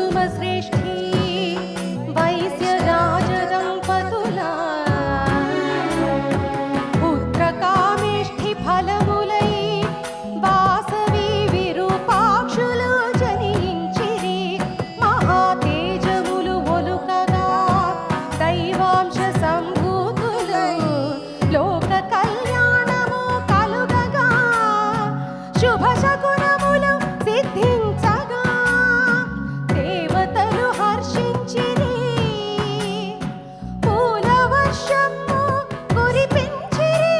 कुसुमश्रेष्ठी वैश्यराजदम्पतुला पुत्रकामेष्ठि फलमुलै वासवी विरूपाक्षुలు జనించిరి మహాతేజములు ఒలుకగా దైవాంశ సంభూతులు లోక కళ్యాణము కలుగగా శుభ శకునములు సిద్ధించగా దేవతలు హర్షించిరి పూల వర్షము కురిపించిరి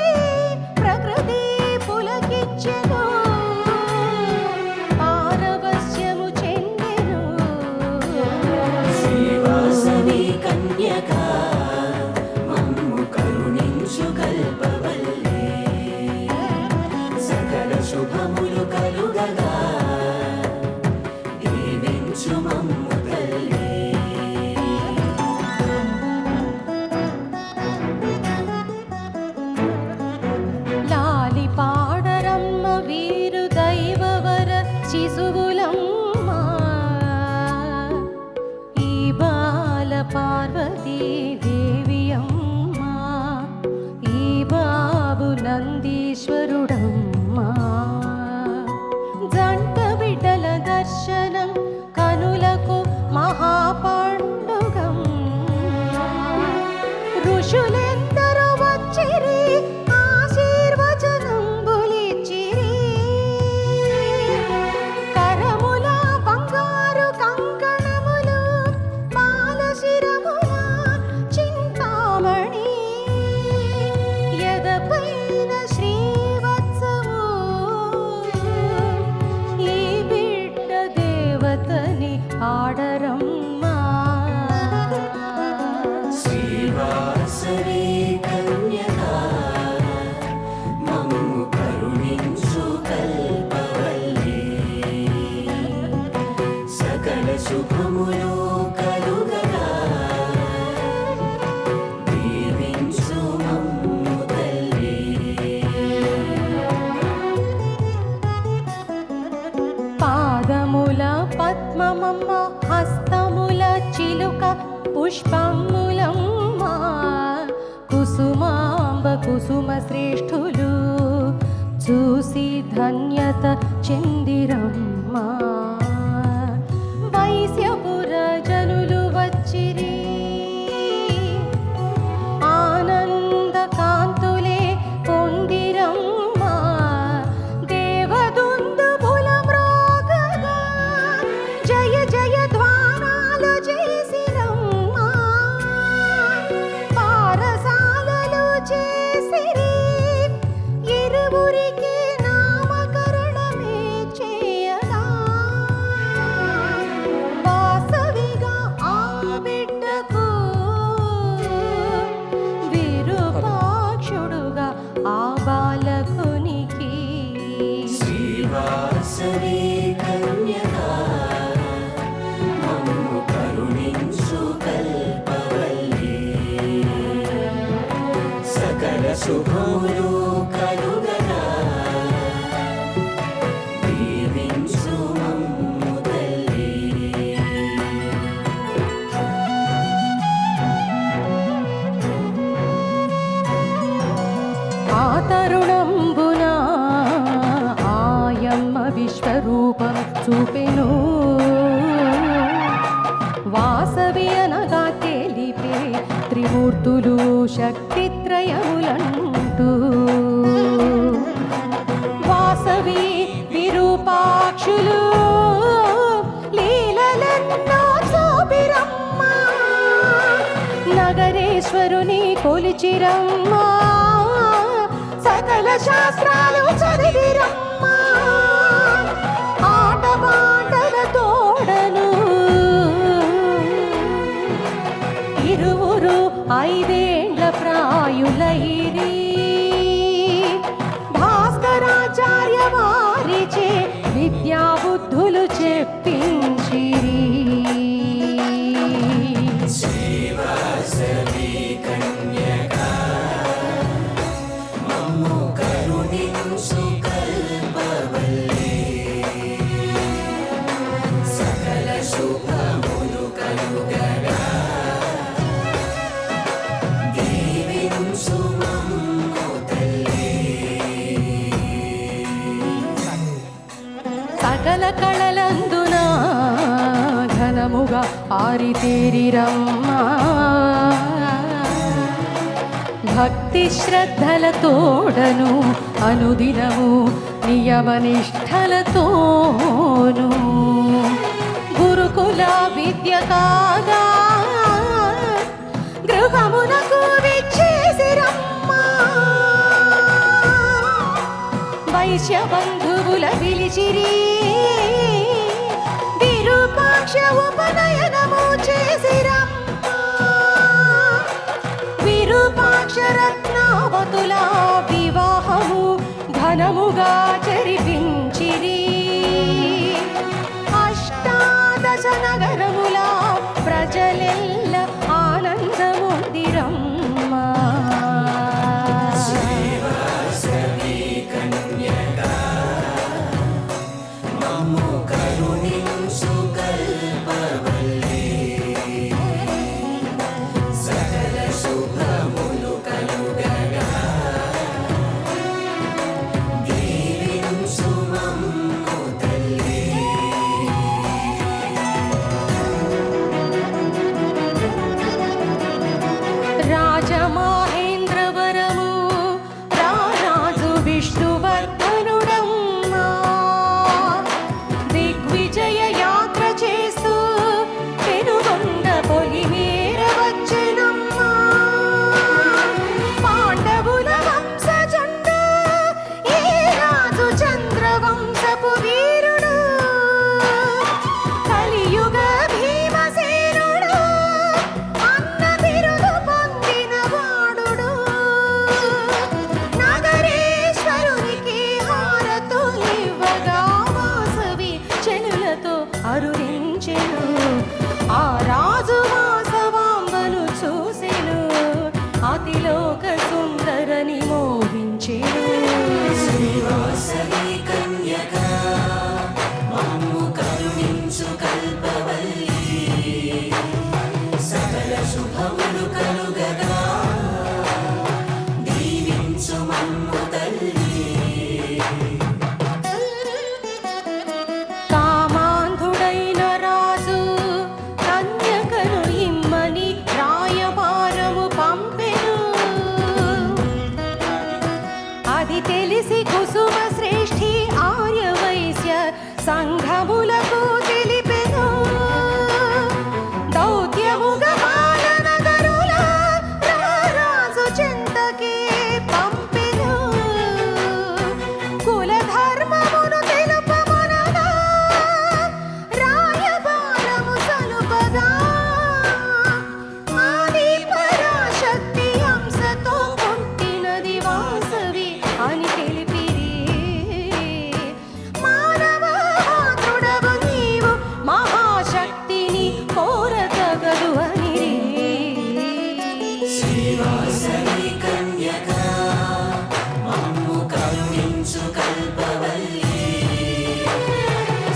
ప్రకృతి పులకించెను పారవస్యము చెందెను శ్రీవాసవి కన్యకా మమ్ము కరుణించు కల్పవల్లే సకల శుభములు కలుగగా దీవించు మమ్ము తల్లే లాలి పాడరమ్మ వీరు దైవవర శిశువులమ్మ ఈ బాల పార్వతీ దేవి అమ్మ ఈ బాబు నందీశ్వరుడమ్మ జంట బిడ్డల దర్శనం కనులకు మహాపండుగమ్మ ఋషులెందరూ వచ్చిరి ఆశీర్వచనంబులిచ్చిరి కరముల బంగారు కంకణములు బాలశిరముల చింతామణి ఎదపైన శ్రీవత్సము ఈ బిడ్డ దేవతని ఆడరమ్మా శ్రీవాసవి కన్యకా మమ్ము కరుణించు కల్పవల్లే సకల శుభములు కలుగగా దీవించు మమ్ము తల్లే పాదముల పద్మమమ్మ హస్తముల చిలుక పుష్పములమ్మ కుసుమాంబ కుసుమ శ్రేష్ఠులు చూసి ధన్యత చెందిరమ్మ వైశ్యపుర జనులు వచ్చిరి ఆనంద కాంతులే పొందిరమ్మ దేవదుందుభుల మ్రోగగా జయ జయ ధ్వానాలు చేసిరమ్మ పారసాలలు చేసిరి ఇరువురికి నామకరణమే చేయగా వాసవిగా ఆ బిడ్డకు విరూపాక్షుడుగా ఆ బాలకునికి శ్రీవాసవి కన్యకా మమ్ము కరుణించు కల్పవల్లే సకల శుభములు కలుగగా దీవించు మమ్ము తల్లే ఆ తరుణంబున ఆయమ్మ విశ్వరూపం చూపెను వాసవి అనగా తెలిపే త్రిమూర్తులు శక్తిత్రయములంటూ వాసవి విరూపాక్షులు లీలలెన్నో చూపిరమ్మ నగరేశ్వరుని కొలిచిరమ్మ సకల శాస్త్రాలు చదివిరమ్మ ఆటపాటల తోడను ఇరువురు 5 ఏండ్ల ప్రాయులైరి భాస్కరాచార్య వారిచే విద్యా బుద్ధులు చెప్పించిరి శ్రీవాసవి కన్యకా మమ్ము కరుణించు కల్పవల్లే సకల శుభం సకల కళలందున ఘనముగా ఆరితేరిరమ్మా భక్తి శ్రద్ధలతోడను అనుదినము నియమనిష్టలతోను గురుకుల విద్య కాగా గృహమునకు విచ్చేసిరమ్మా వైశ్య బంధువుల పిలిచిరి విరూపాక్ష ఉపనయనము చేసిరమ్మా విరూపాక్ష రత్నావతుల వివాహము ఘనముగా జరిపించిరి అష్టాదశ నగరముల ప్రజలెల్ల ఆనందముందిరమ్మా శ్రీవాసవి కన్యకా మమ్ము కరుణించు కల్పవల్లి సకల శుభములు కలుగగా దీవించు మమ్ము తల్లి రాజమహేంద్రవరము రారాజు విష్ణువర్ధనుడమ్మా దిగ్విజయ యాత్ర చేస్తూ పెనుగొండ పొలిమేర వచ్చెనమ్మా పాండవుల వంశజుండు ఈ రాజు చంద్రవంశపు వీరుడు కలియుగ భీమసేనుడు అన్న బిరుదు పొందిన వాడుడు నగరేశ్వరునికి హారతులివ్వగా వాసవి చెలులతో అరుణించెను ఆ రాజు వాసవాంబను చూసెను అతిలోక సుందరని మోహించెను శ్రీవాసవి కన్యకా మమ్ము కరుణించు కల్పవల్లి సకల శుభములు కలుగగా దీవించు మమ్ము తల్లి కామాంధుడైన రాజు కన్యకను ఇమ్మని రాయబారము పంపెను అది తెలిసి కుసుమ శ్రేష్ఠి ఆర్యవైశ్య సంఘములకు తెలిపెను దౌత్యముగా బాలనగరుల రారాజు చెంతకే పంపెను కులధర్మమును తెలుపమనగా రాయబారము సలుపగా ఆది పరాశక్తి అంశతో పుట్టినది వాసవి అని తెలిపిరి మానవ మాతృడవు నీవు మహాశక్తిని కోరతగదు అనిరి శ్రీవాసవి కన్యకా మమ్ము కరుణించు కల్పవల్లి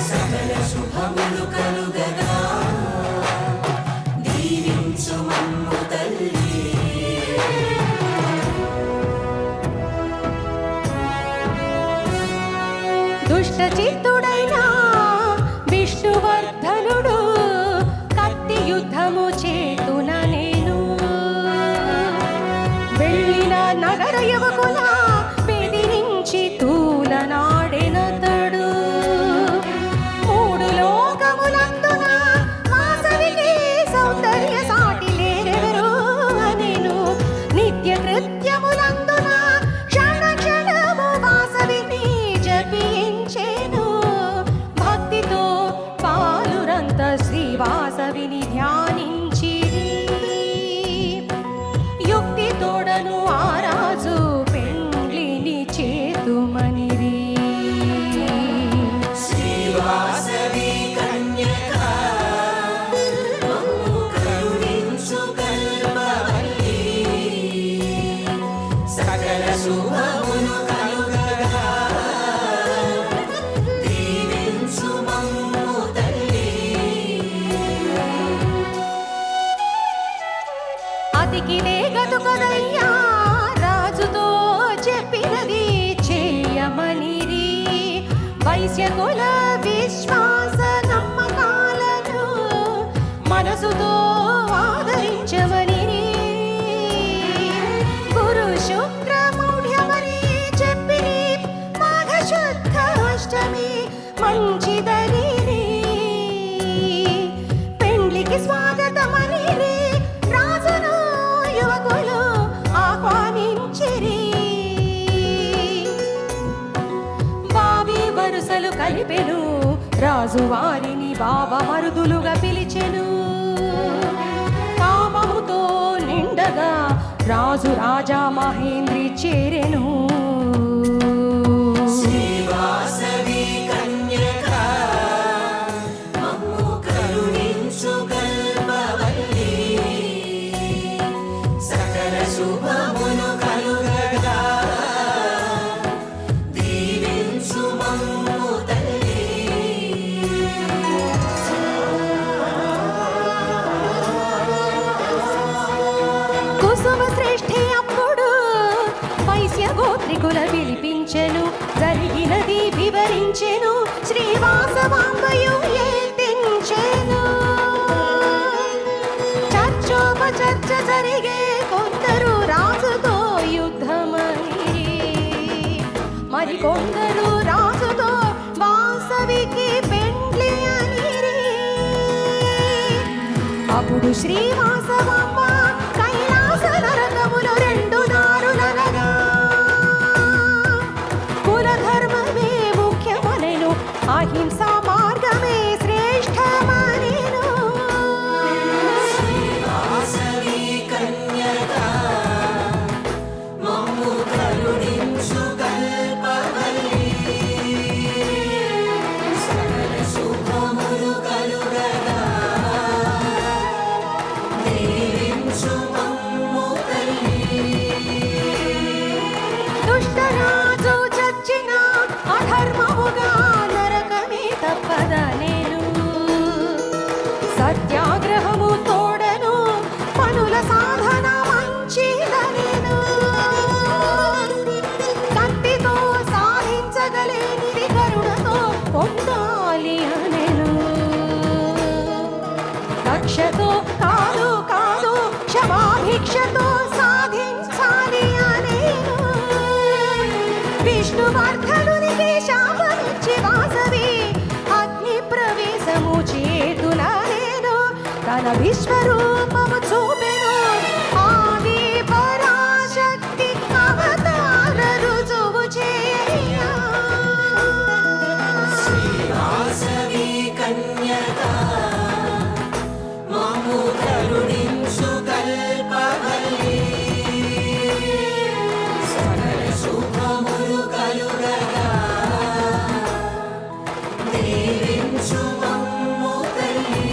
సకల శుభములు కలుగగా దీవించు మమ్ము తల్లి దుష్ట చిత్తుడైన విష్ణువర్ధనుడు కత్తి యుద్ధము చేతున నేను వెళ్ళిన నగర యువకుల బెదిరించి తూలనాడెనతడు మూడు లోకములందున వాసవికి సౌందర్య సాటి లేరెవరు అనెను నిత్య కృత్యములందున క్షణ క్షణము వాసవిని జపించెను భక్తితో పాలురంత శ్రీవాసవిని ధ్యానించిరి యుక్తి తోడను ఆరాజు పెండ్లిని చేతుమనిరి శ్రీవాసవి కన్యకా మమ్ము కరుణించు కల్పవల్లి సకల శుభములు కలుగగా దీవించు మమ్ము తల్లి అతికి వేగదు కదయ్యా రాజుతో చెప్పినది చేయమనిరి వైశ్య కుల విశ్వాస నమ్మకాలను మనసుతో ఆదరించమని గురు శుక్రమౌఢ్యమని చెప్పి మాఘ శుద్ధ అష్టమి మంచిదని పెండ్లికి స్వాగతమని రాజును యువకులు ఆహ్వానించిరి. బావి వరుసలు కలిపెను రాజు వారిని బావ మరుదులుగా పిలిచెను. కామముతో నిండగా రాజు రాజా మహేంద్రి చేరెను. శ్రీవాసవి కన్యక మమ్ము కరుణించు కల్పవల్లి సకల శుభములు కలుగగా దీవించు మమ్ము తల్లి. కుసుమ శ్రేష్ఠి అప్పుడు వైశ్య గోత్రికుల పిలిపించెను. జరిగినది వివరించెను. శ్రీవాసవాంబయు ఎత్తించెను. చర్చోపచర్చ జరిగే కొందరు రాజుతో యుద్ధమని మరి కొందరు రాజుతో వాసవికి పెండ్లి అనిరి. అప్పుడు శ్రీవాసవాంబ కైలాస నరకములు రెండు దారులనగా కులధర్మమే ముఖ్యమనెను. అహింసా మార్గమే శ్రేష్టమనెను. శ్రీవాసవి కన్యక మమ్ము కరుణించు కల్పవల్లి సకల శుభములు కలుగగా దీవించు మమ్ము తల్లి. దుష్టరాజు చచ్చిన అధర్మముగా నరకమే తప్పదనేను. సత్యాగ్రహము తోడను పనుల సాధన మంచిదనేను. కత్తితో సాధించగలేనిది కరుణతో పొందాలి అనెను. కక్షతో కాదు కాదు క్షమాభిక్షతో సాధించాలి అనేను. విష్ణువర్ధనునికి శాపమిచ్చి వాసవి అగ్ని ప్రవేశము చేతులనేను. తన విశ్వరూపము చూపెను. ఆది పరాశక్తి అవతార రుజువు చేయ. శ్రీవాసవి కన్యక మమ్ము కరుణించు కల్పవల్లి సకల శుభములు కలుగగా దీవించు మమ్ము తల్లి.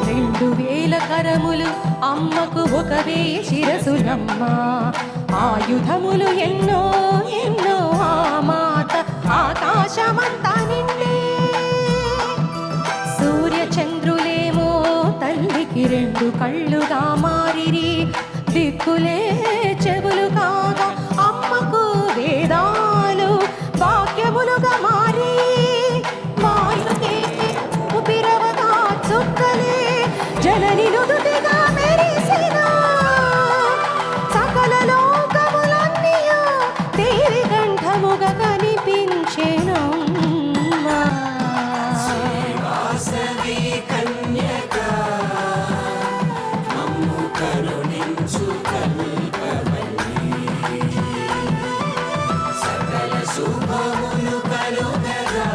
2000 కరములు అమ్మకు 1000 శిరసులమ్మ. ఆయుధములు ఎన్నో ఎన్నో ఆ మాత ఆకాశమంతా నిండే. సూర్య చంద్రులేమో తల్లికి 2 కళ్ళుగా మారిరి. దిక్కులే చెవులు కాగా అమ్మకు వేదాలు వాక్యములుగా మారి. మాయుకే ఉపిరవగా చుక్కలే జనని నుదుటిగా మెరిసెను. సకల లోకములన్నీయు దేవి కంఠముగా కనిపించెను. శ్రీవాసవి కన్యక మమ్ము కరుణించు కల్పవల్లి సకల శుభములు కలుగగా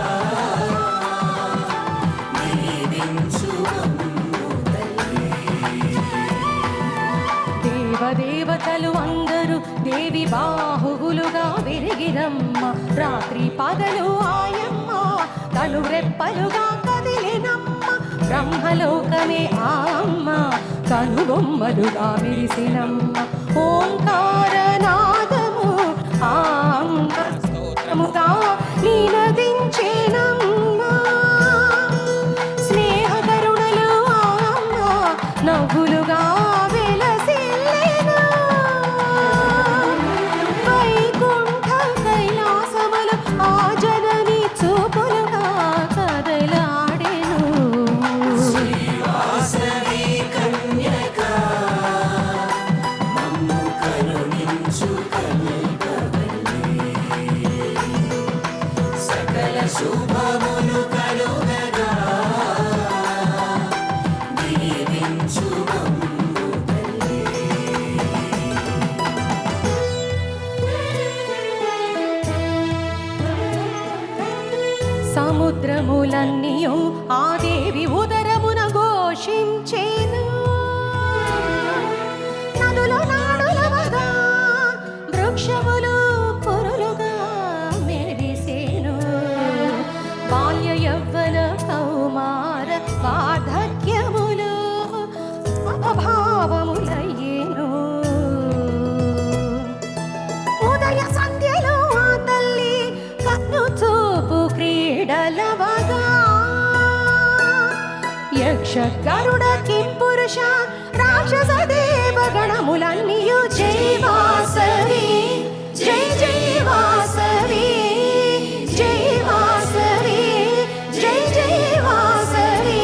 దీవించు మమ్ము తల్లి. దేవదేవతలు అందరూ దేవి బాహువులుగా విరిగిరమ్మ. రాత్రి పగలు ఆయమ్మ తను రెప్పలుగా కదిలినమ్మ. బ్రహ్మలోకమే ఆ అమ్మ కనుబొమ్మలుగా విరిసినమ్మ. ఓంకారనాదము ఆ అమ్మ స్తోత్రముగా నీనదించేనమ్మ. స్నేహ కరుణలు ఆ అమ్మ నవ్వులుగా వెలసిల్లెను. శుభములు కలుగగా దీవించు మమ్ము తల్లి. సముద్రములన్నీయు ఆ దేవి ఉదరమున ఘోషించేను. నదులు నాడులవగా వృక్షములు కురులుగా మెరిసేను. బాల్య యవ్వన కౌమార వార్ధక్యములు స్వభావములయ్యేను. ఉదయ సంధ్యలో ఆ తల్లి కన్ను చూపు క్రీడలవగా యక్ష గరుడ కింపురుష రాక్షస దేవ గణములన్నీయు జై వాసవి జై జై వాసవి జై వాసవి జై జై వాసవి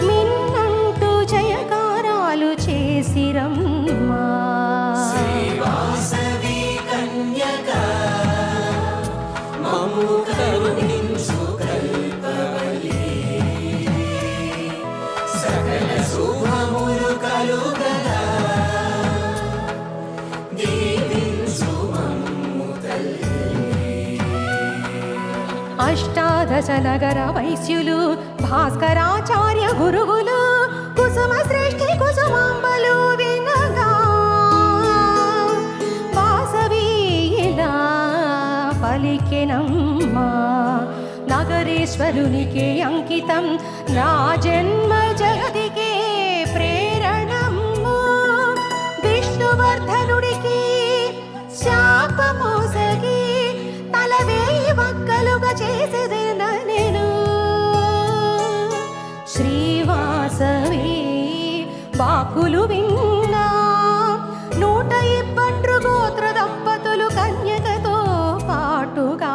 మిన్నంటూ జయకారాలు చేసిరమ్మా. శ్రీవాసవి కన్యకా మమ్ము కరుణించు కల్పవల్లి. సకల శుభములు కలుగగా దీవించు మమ్ము తల్లి. అష్టాదశ నగర వైశ్యులు భాస్కరాచార్య గురువులు కుసుమ శ్రేష్ఠి కుసుమాంబలు వినగా వాసవి ఇలా పలికెనమ్మా. నగరేశ్వరునికి అంకితం నా జన్మ జగతికే ప్రేరణము. విష్ణువర్ధనుడికి శాపమోసగి తలవేయి వక్కలుగా చేసేదేన నేను. శ్రీవాసవి వాక్కులు విన్నా 120 గోత్ర దంపతులు కన్యకతో పాటుగా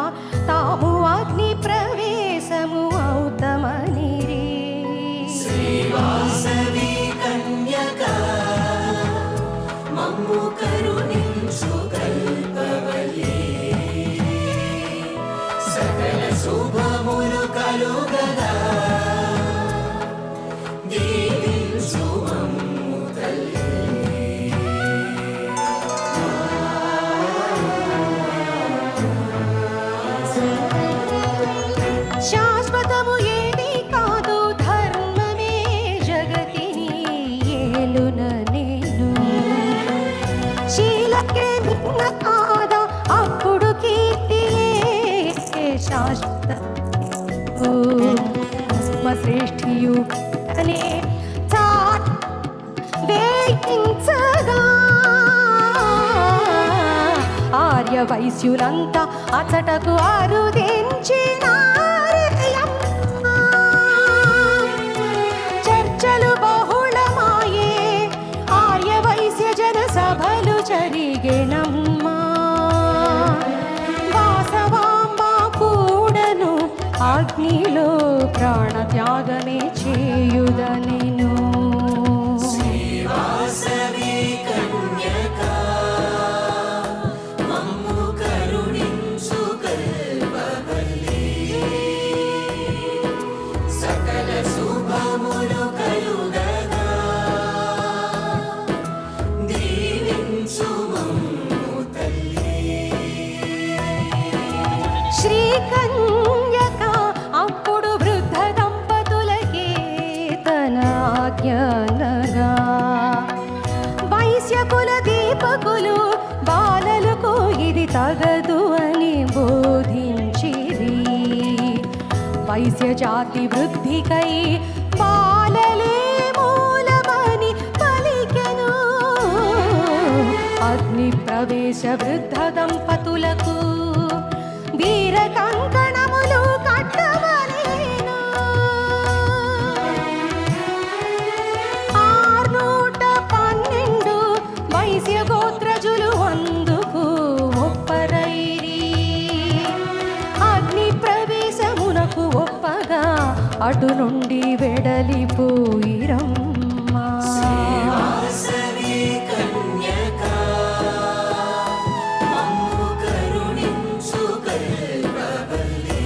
తాము అగ్ని ప్రవేశము అవుతమనిరి. శ్రీవాసవి కన్యకా మమ్ము కరుణించు కల్పవల్లి. సకల శుభములు కలుగగా దీవించు మమ్ము తల్లి. శాశ్వతము ఏది కాదు ధర్మమే జగతిని ఏలున నేను. శీలకే నిన్న కాదా అప్పుడు కీర్తియే శాశ్వత. శ్రేష్ఠియు అనే చాట్ వేయించగా ఆర్య వైశ్యులంతా అచటకు అరుదించినారయమ్మ. చర్చలు బహుళమాయే ఆర్య వైశ్య జన సభలు జరిగెనమ్మా. వాసవాంబ కూడను అగ్నిలో ప్రాణత్యాగమే చేయుదనెను. శ్రీవాసవి కన్యకా మమ్ము కరుణించు కల్పవల్లి. సకల శుభములు కలుగగా దీవించు మమ్ము తల్లి. శ్రీకన్యక అప్పుడు వృద్ధ దంపతులకే తన ఆజ్ఞనగా వైశ్యకుల దీపకులు బాలలకు ఇది తగదు అని బోధించిరి. వైశ్య జాతి వృద్ధికై బాలలే మూలమని పలికెను. అగ్ని ప్రవేశ వృద్ధ దంపతులకు వీర కంకణములు కట్టవలెను. 612 వైశ్య గోత్రజులు అందుకు ఒప్పరైరి. అగ్ని ప్రవేశమునకు ఒప్పగా అటు నుండి వెడలిపోయిరమ్మా. శ్రీవాసవి కన్యకా మమ్ము కరుణించు కల్పవల్లి.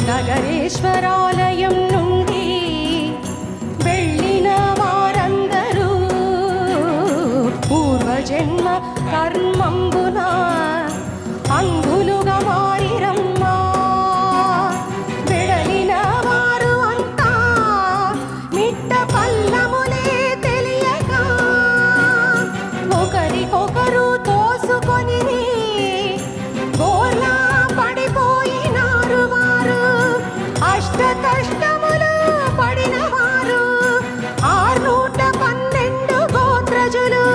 నగరేశ్వరాలయం నుండి వెళ్ళిన వారందరూ పూర్వజన్మ కర్మంబున అంధులుగా మారిరమ్మా. వెడలిన వారు అంతా మిట్ట పల్లములే తెలియక ఒకరికొకరు తోసుకొని బోర్లా పడిపోయినారు వారు. అష్ట కష్టములు పడిన వారు 612 గోత్రజులు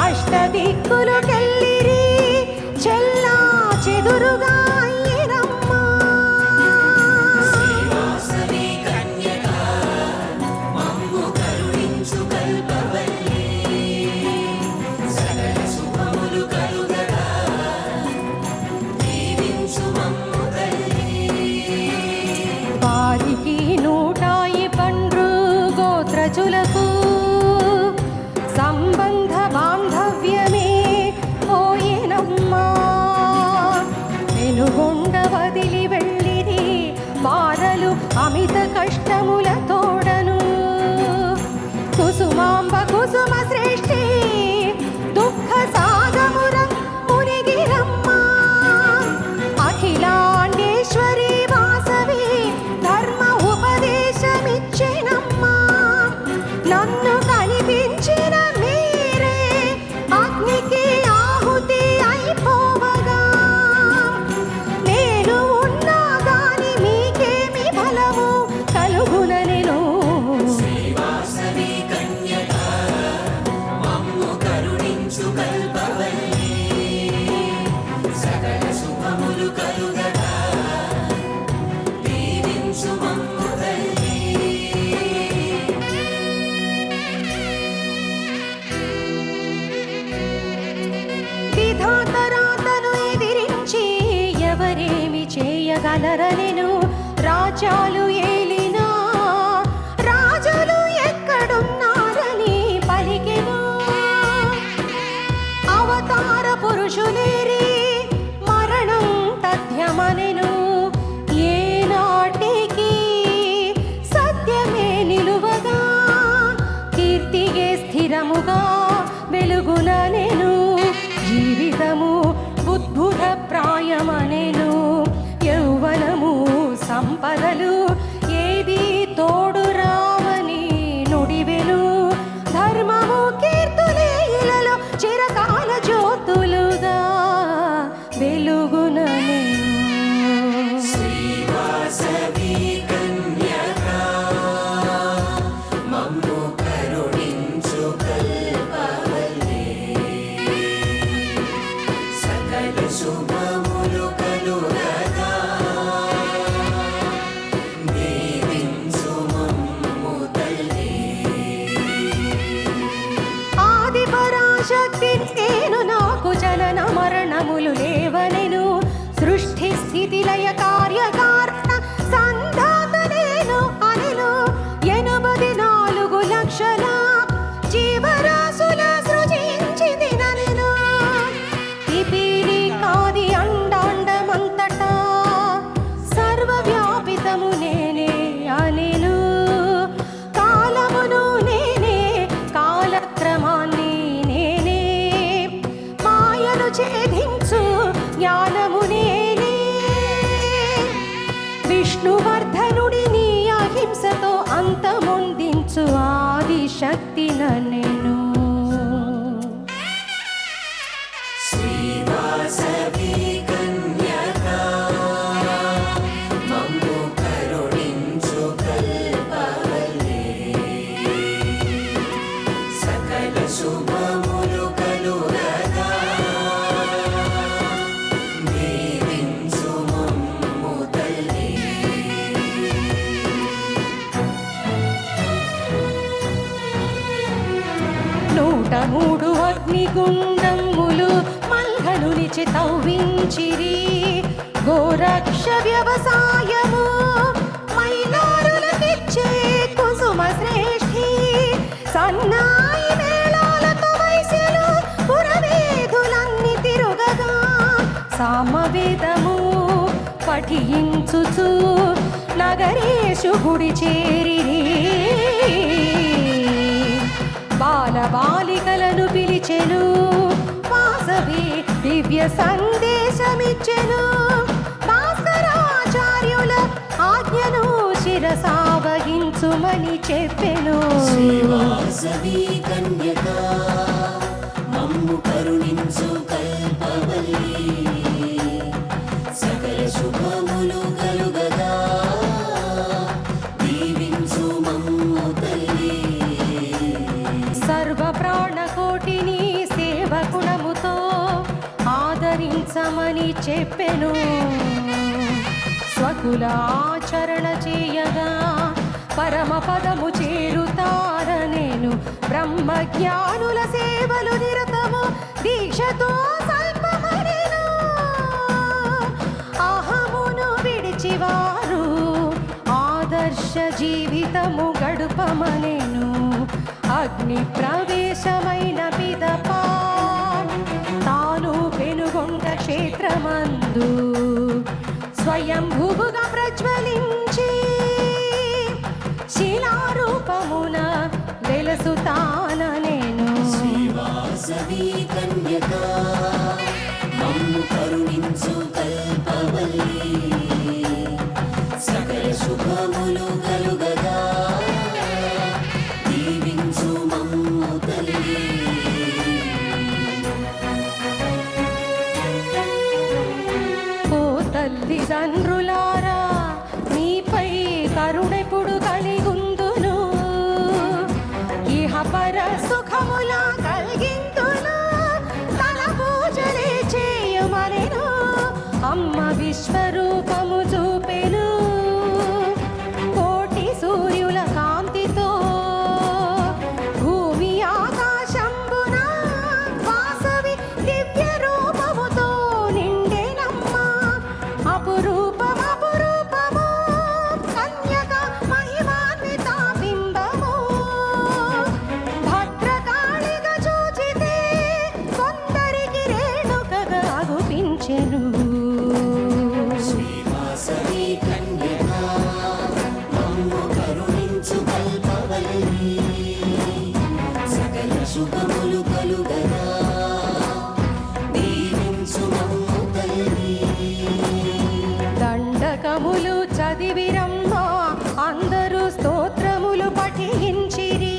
అష్ట దిక్కులకెళ్ళిరి చెల్లా చెదురుగా అయ్యిరమ్మా. శ్రీవాసవి కన్యక మమ్ము కరుణించు కల్పవల్లి. సకల శుభములు కలుగగా దీవించు మమ్ము తల్లి. వారికి 112 గోత్రజులకు సంబంధ బాంధవ్యమే పోయినమ్మా. వెనుగొండ వదిలి వెళ్ళిరి వారలు అమిత కష్టముల తోడను. కుసుమాంబ కుసుమ శ్రేష్ఠి దుఃఖ సాగమురం మునిగిరమ్మా. అఖిలాండేశ్వరి వాసవి ధర్మ ఉపదేశమిచ్చినమ్మా. నన్ను కనిపించిన మీరే అగ్నికి ఆహుతి అయిపోవగా నేను ఉన్నా గాని మీకేమి ఫలము కలుగుననెను. శ్రీవాసవి కన్యక మమ్ము కరుణించు కల్పవల్లి. సకల శుభములు కలుగగా దీవించు మమ్ము తల్లి. విధాతరాతను ఎదిరించి ఎవరేమి చేయగలరనెను. రాజ్యాలు ఏలినా రాజులు ఎక్కడున్నారని పలికెను. అవతార పురుషులేరి మరణం తథ్యమనెను. ఏనాటికి సత్యమే నిలువగా కీర్తిగే స్థిరముగా వెలుగుననెను. జీవితము ఉద్భుత ప్రాయమనెను. యౌవనము సంపదలు ఏది తోడు రావని నుడివెను. ధర్మము కీర్తులే ఇలలో చిరకాల జ్యోతులుగా వెలుగుననెను. శ్రీవాసవి కన్యక మమ్ము కరుణించు కల్పవల్లి. సకల శుభములు కలుగగా దీవించు మమ్ము తల్లి. ఆది పరాశక్తి నేను నాకు జనన మరణములు లేవనెను. సృష్టి స్థితి లయ కార్యకారణ సంధాత నేను అనెను. 84 లక్షల జీవరాశుల సృజించితిననెను. పిపీలి కాది అండాండమంతటా సర్వవ్యాపితము నేనే అనెను. కాలమును నేనే కాలక్రమాన్ని నేనే మాయను ఛేదించు జ్ఞానము నేనే. విష్ణువర్ధనుడిని అహింసతో అంతమొందించు ఆది శక్తి నన్ను. శ్రీవాసవి కన్యక మమ్ము కరుణించు కల్పవల్లి. సకల శుభములు కలుగగా దీవించు మమ్ము తల్లి. 103 అగ్నిగుండములు మల్హనునిచి తవ్వించిరి. గోరక్ష వ్యవసాయము మైలారులకిచ్చే కుసుమ శ్రేష్ఠి. సన్నాయి మేళాలతో వైశ్యులు పురవేధులన్నీ తిరుగగా సామవేదము పఠించుచు నగరేషు గుడి చేరిరి. బాలబాలికలను పిలిచెను, వాసవి దివ్య సందేశమిచ్చెను. భాస్కరాచార్యుల ఆజ్ఞను శిరసావహించుమని చెప్పెను. శ్రీవాసవి కన్యక మమ్ము కరుణించు కల్పవల్లి, సకల శుభములు కలుగగా దీవించు మమ్ము తల్లి. సర్వ ప్రాణకోటిని సేవకుణముతో ఆదరించమని చెప్పెను. స్వకుల ఆచరణ చేయగా పరమ పదము చేరుతారనేను. బ్రహ్మజ్ఞానుల సేవలు నిరతము దీక్షతో సల్పమనెను. అహమును విడిచివారు ఆదర్శ జీవితము గడుపమనెను. అగ్ని ప్రవేశమైన పిదప తాను పెనుగొండ క్షేత్రమందు స్వయంభువుగా ప్రజ్వలించి శిలారూపమున వెలసుతాననేను. శ్రీవాసవి కన్యక మమ్ము కరుణించు కల్పవల్లి, సకల శుభములు కలుగగా దీవించు మమ్ము తల్లి. ఓ తల్లిదండ్రులారా, మీపై కరుణెప్పుడు కలిగుందును. ఇహ పర సుఖముల కలిగిందును. తన పూజలే చేయమనెను. అమ్మ విశ్వరూపము చూపెను. కోటి సూర్యుల కాంతితో భూమి ఆకాశంబున వాసవి దివ్య రూపముతో నిండెనమ్మ. అపురూపం అపురూపము కన్యక మహిమాన్విత బింబము. భద్రకాళిగా చూచితే కొందరికి రేణుకగా అగుపించెను. శ్రీవాసవి కన్యక మమ్ము కరుణించు కల్పవల్లి, సకల శుభములు కలుగగా దీవించు మమ్ము తల్లి. దండకములు చదివిరమ్మ అందరూ స్తోత్రములు పఠించిరి.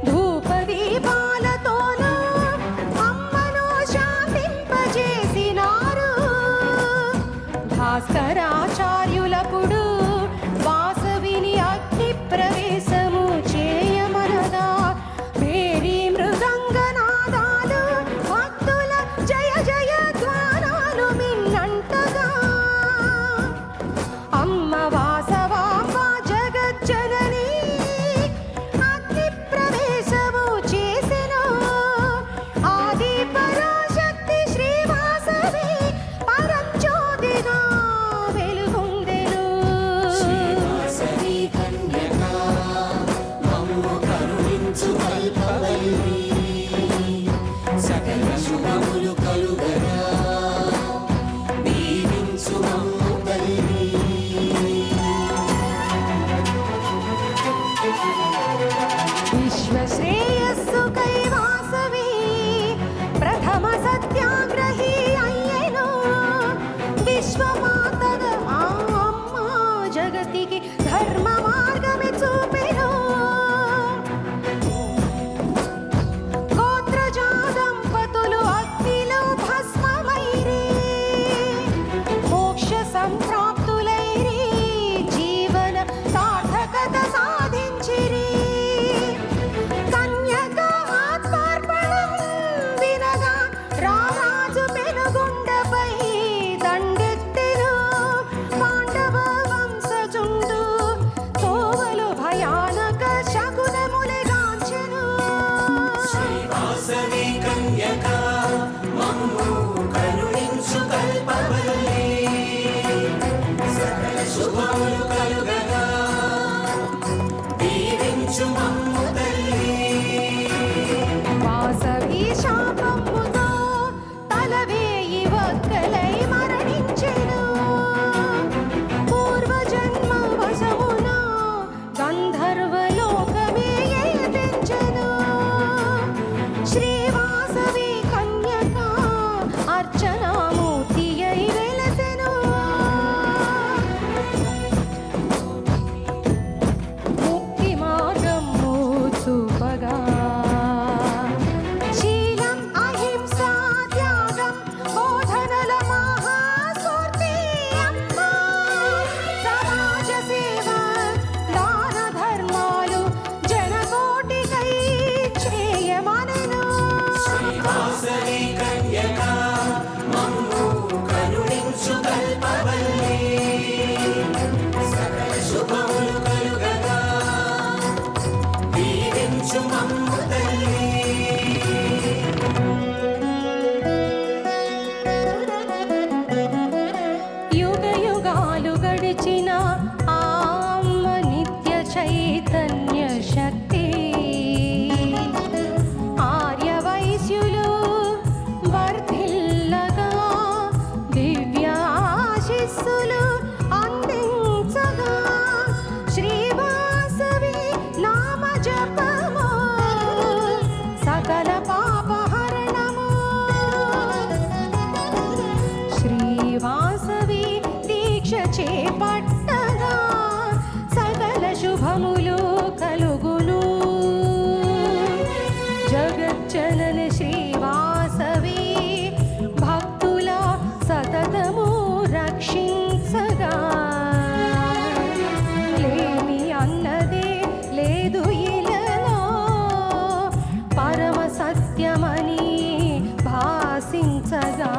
ధూప దీపాలతోనూ అమ్మను శాంతింపజేసినారు. భాస్కరాచార్యులపుడు వాసవిని అగ్ని ప్రవేశము చేయమనగా మేరీ మృదంగనాదాలు భక్తుల జయ జయ ద్వారాలు మిన్నంటగా. అమ్మ వాసవాంబ జగజ్జనని అగ్ని ప్రవేశము చేసెను. ఆది పరాశక్తి శ్రీవాసవి పరంజ్యోతిగా వెలుగొందెను. శ్రీవాసవి కన్యక మమ్ము కరుణించు కల్పవల్లి, సకల శుభములు కలుగగా దీవించు మమ్ము తల్లి. విశ్వశ్రేయస్సు కైవాసవి ప్రథమ సత్యాగ్రహి అయ్యెను. విశ్వమాతగా ఆ అమ్మ జగతికి ధర్మ మార్గమే చూపెను. గోత్రజా దంపతులు అగ్నిలో భస్మ పట్టగా సకల శుభములు కలుగును. జగజ్జనన శ్రీవాసవి భక్తుల సతతము రక్షించగా లేమి అన్నదే లేదు ఇలలో పరమ సత్యమని భాసించగా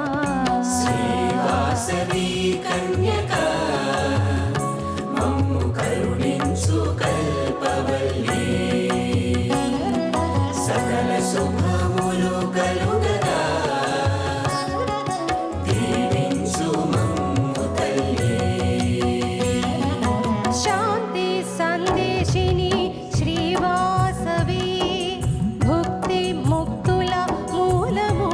శ్రీవాసవి కన్యక మమ్ము కరుణించు కల్పవల్లి సకల శుభములు కలుగగా దీవించు మమ్ము తల్లి శాంతి సందేశిని శ్రీవాసవి భుక్తి ముక్తుల మూలము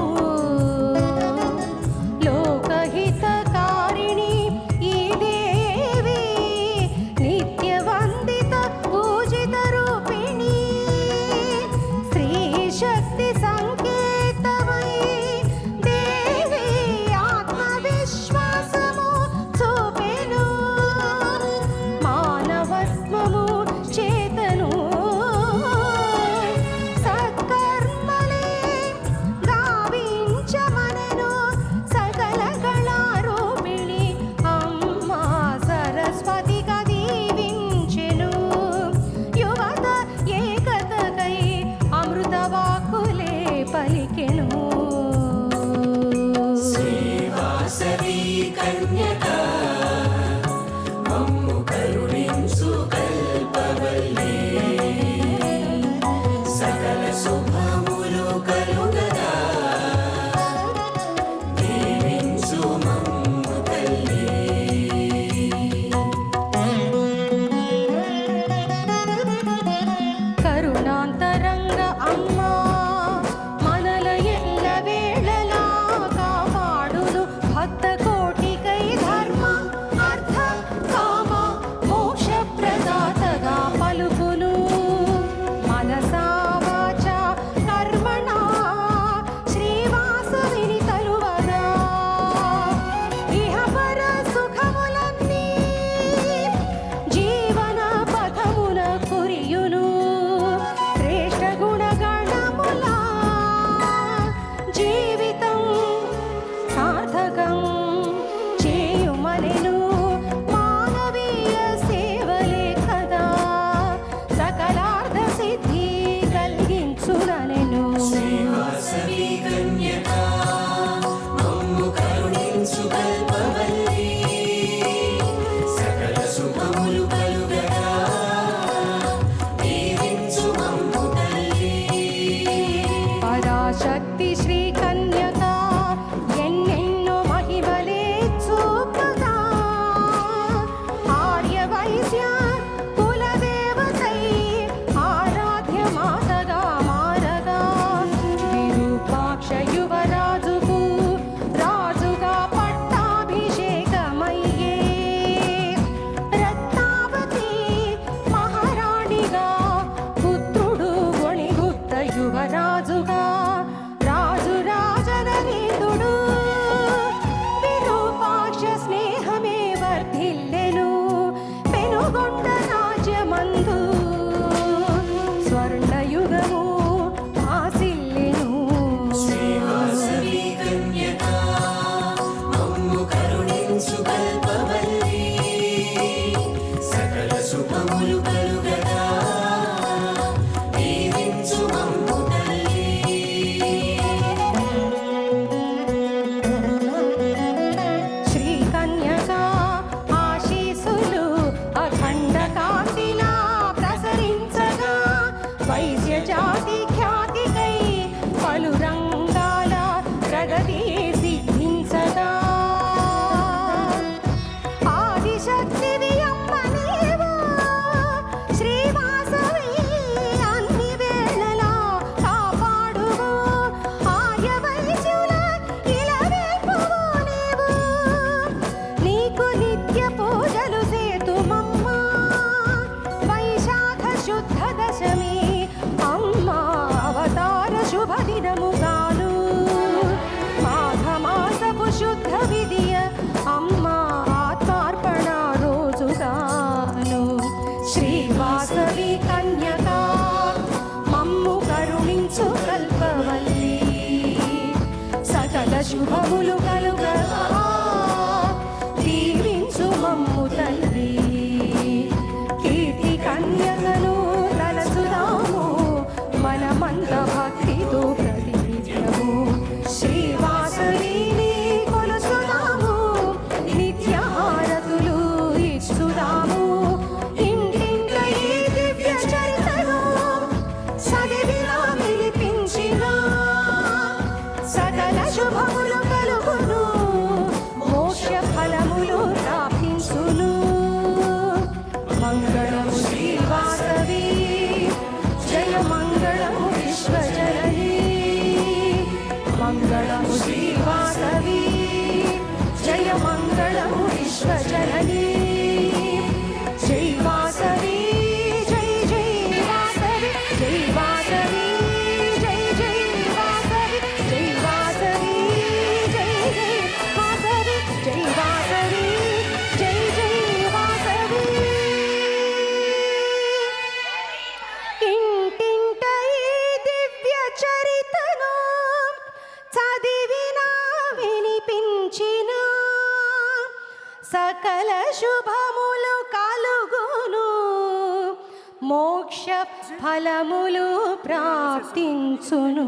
శుభములు కలుగగా దీవించు మమ్ము తల్లి కీర్తి కన్యకను తలచుదాము మనమంత భక్తితో ప్రతినిత్యము శ్రీవాసవిని కొలుచుదాము నిత్య హారతులు ఇచ్చుదాము ఇంటింట ఈ దివ్య చరితను సదివిలా విలిపించిన సకల శుభములు కలుగును మోక్ష ఫలములు ప్రాప్తించును మంగళము శ్రీవాసవి జయ మంగళము విశ్వజనని మంగళము శ్రీవాసవి జయ మంగళము విశ్వజనని జై వాసవి జై జై వాసవి జై వాసవి జై జై వాసవి జై వాసవి జై జై వాసవి జై వాసవి జై జై వాసవి ఇంటింట ఈ దివ్య చరితను చదివినా వినిపించిన సకల శుభములు కలుగును మోక్ష ఫలములు ప్రాప్తించును